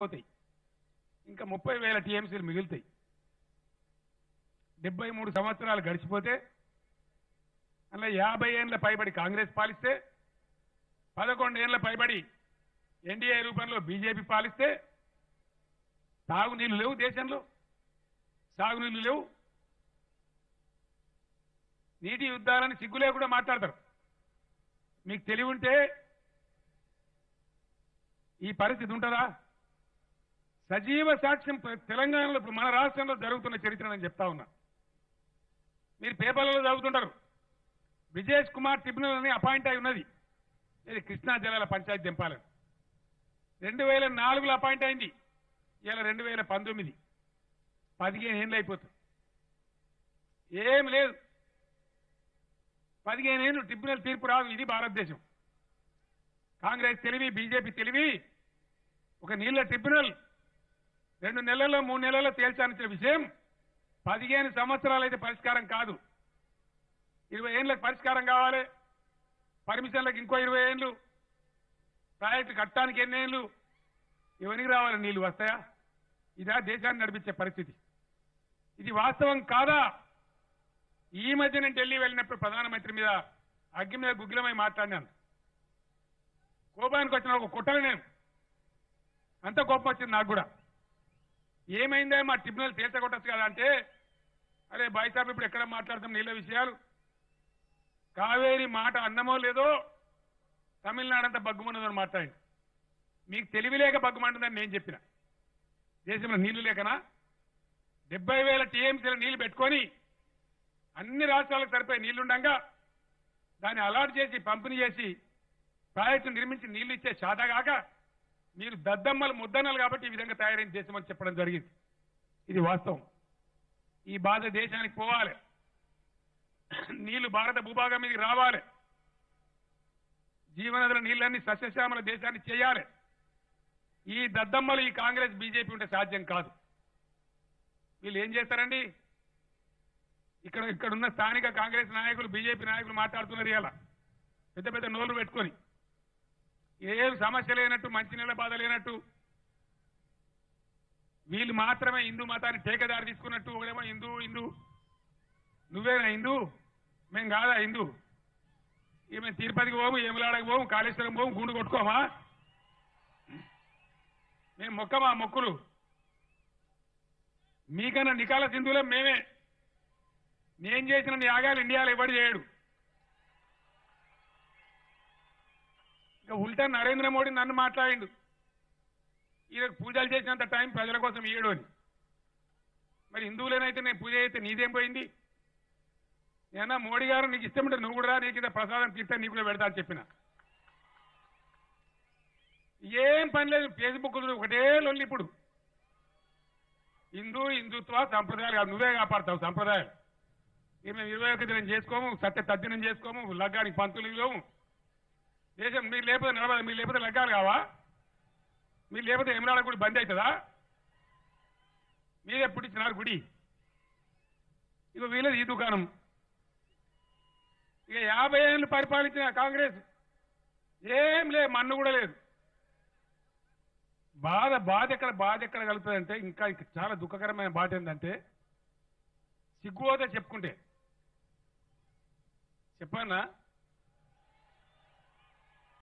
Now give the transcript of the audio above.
పోతాయి. ఇంకా 30,000 టీఎంసీలు మిగులుతాయి. 73 సంవత్సరాలు గడిచిపోతే అలా 50 ఏళ్ల పైబడి కాంగ్రెస్ పాలిస్తే 11 ఏళ్ల పైబడి ఎన్డీఏ రూపంలో బీజేపీ పాలిస్తే తాగునీళ్లు లేవు, దేశంలో సాగునీళ్లు లేవు. నీటి యుద్ధాలని సిగ్గులే కూడా మాట్లాడతారు. మీకు తెలివి ఉంటే ఈ పరిస్థితి ఉంటుందా? సజీవ సాక్ష్యం తెలంగాణలో మన రాష్ట్రంలో జరుగుతున్న చరిత్ర నేను చెప్తా ఉన్నా. మీరు పేపర్లలో చదువుతుంటారు. బ్రిజేష్ కుమార్ ట్రిబ్యునల్ అని అపాయింట్ అయి ఉన్నది. ఇది కృష్ణా జలాల పంచాయతీ దింపాలని 2004లో అపాయింట్ అయింది. ఇలా 2019 15 ఏళ్ళు అయిపోతుంది. ఏం లేదు. 15 ఏళ్ళు ట్రిబ్యునల్ తీర్పు రాదు. ఇది భారతదేశం. కాంగ్రెస్ తెలివి, బీజేపీ తెలివి. ఒక నీళ్ల ట్రిబ్యునల్ 2 నెలల్లో 3 నెలల్లో తేల్చాల్సిన విషయం 15 సంవత్సరాలు అయితే పరిష్కారం కాదు. 20 ఏళ్ళకి పరిష్కారం కావాలి. పర్మిషన్లకు ఇంకో 20 ఏళ్ళు, ప్రాజెక్టు కట్టడానికి ఎన్ని ఏళ్ళు, ఇవన్నీ రావాలి. నీళ్లు వస్తాయా? ఇదా దేశాన్ని నడిపించే పరిస్థితి? ఇది వాస్తవం కాదా? ఈ మధ్య నేను ఢిల్లీ వెళ్ళినప్పుడు ప్రధానమంత్రి మీద అగ్గి మీద గుగ్గిలమై మాట్లాడినాను. కోపానికి వచ్చిన ఒక కుట్రలు నేను అంత కోపం వచ్చింది నాకు కూడా. ఏమైందా మా ట్రిబ్యునల్ తేల్చగొట్టచ్చు కదా అంటే, అరే బాయ్ సాబ్ ఇప్పుడు ఎక్కడ మాట్లాడతాం నీళ్ళ విషయాలు, కావేరి మాట అన్నమో లేదో తమిళనాడు అంతా బగ్గుమన్నదని మాట్లాడి. మీకు తెలివి లేక బగ్గుమంటుందని నేను చెప్పిన. దేశంలో నీళ్లు లేకనా? 70,000 టీఎంసీల నీళ్లు పెట్టుకొని అన్ని రాష్ట్రాలకు సరిపోయి నీళ్లుండగా దాన్ని అలాట్ చేసి పంపిణీ చేసి ప్రాజెక్టు నిర్మించి నీళ్లు ఇచ్చే శాతగాక మీరు దద్దమ్మలు ముద్దన్నలు కాబట్టి ఈ విధంగా తయారైన దేశం అని చెప్పడం జరిగింది. ఇది వాస్తవం. ఈ బాధ దేశానికి పోవాలి. నీళ్లు భారత భూభాగం మీదకి రావాలి. జీవనదుల నీళ్ళన్నీ సస్యశ్యామల దేశాన్ని చేయాలి. ఈ దద్దమ్మలు ఈ కాంగ్రెస్ బీజేపీ ఉంటే సాధ్యం కాదు. వీళ్ళు ఏం చేస్తారండి? ఇక్కడున్న స్థానిక కాంగ్రెస్ నాయకులు, బీజేపీ నాయకులు మాట్లాడుతున్నారు ఇలా పెద్ద పెద్ద నోళ్లు పెట్టుకొని. ఏం సమస్య లేనట్టు, మంచినీళ్ళ బాధ లేనట్టు, వీళ్ళు మాత్రమే హిందూ మతాన్ని టేకదారి తీసుకున్నట్టు. ఒకడేమో హిందూ హిందూ, నువ్వేనా హిందూ? మేము కాదా హిందూ? ఇక మేము తిరుపతికి పోము, ఏములాడకి పోము, కాళేశ్వరం పోము, గుండు కొట్టుకోమా? మేము మొక్కమా మొక్కులు? మీకన్నా నికాల సింధులో మేమే. నేను చేసిన యాగాలు ఇండియాలో ఎవడు చేయడు. ఇంకా ఉల్టా నరేంద్ర మోడీ నన్ను మాట్లాడిండు, ఈయనకు పూజలు చేసినంత టైం ప్రజల కోసం ఇయ్యడు అని. మరి హిందువులేనైతే నేను పూజ చేస్తే నీదేం పోయింది? నేనా మోడీ గారు నీకు ఇష్టం ఉంటే నువ్వు కూడా నీకు ఇంత ప్రసాదం తీస్తే నీకు కూడా పెడతా అని చెప్పిన. ఏం పని లేదు. ఫేస్బుక్ ఒకటే లొల్లి. ఇప్పుడు హిందుత్వ సంప్రదాయాలు కాదు, నువ్వే కాపాడతావు సంప్రదాయాలు. ఇక మేము 21 దినం చేసుకోము, సత్య తద్దినం చేసుకోము, లగ్గానికి పంతులు ఇవ్వము. దేశం మీరు లేకపోతే నడవదు. మీరు లేకపోతే లగ్గాలు కావా? మీరు లేకపోతే ఎమరాడ గుడి బంద్ అవుతుందా? మీరే పుట్టించినారు గుడి. ఇక వీళ్ళది ఈ దుకాణం. ఇక 50 ఏళ్ళు పరిపాలించిన కాంగ్రెస్ ఏం లేదు, మన్ను కూడా లేదు. బాధ ఎక్కడ కలుపుతుందంటే, ఇంకా చాలా దుఃఖకరమైన బాధ ఏంటంటే, సిగ్గుపోతే చెప్పుకుంటే చెప్పన్నా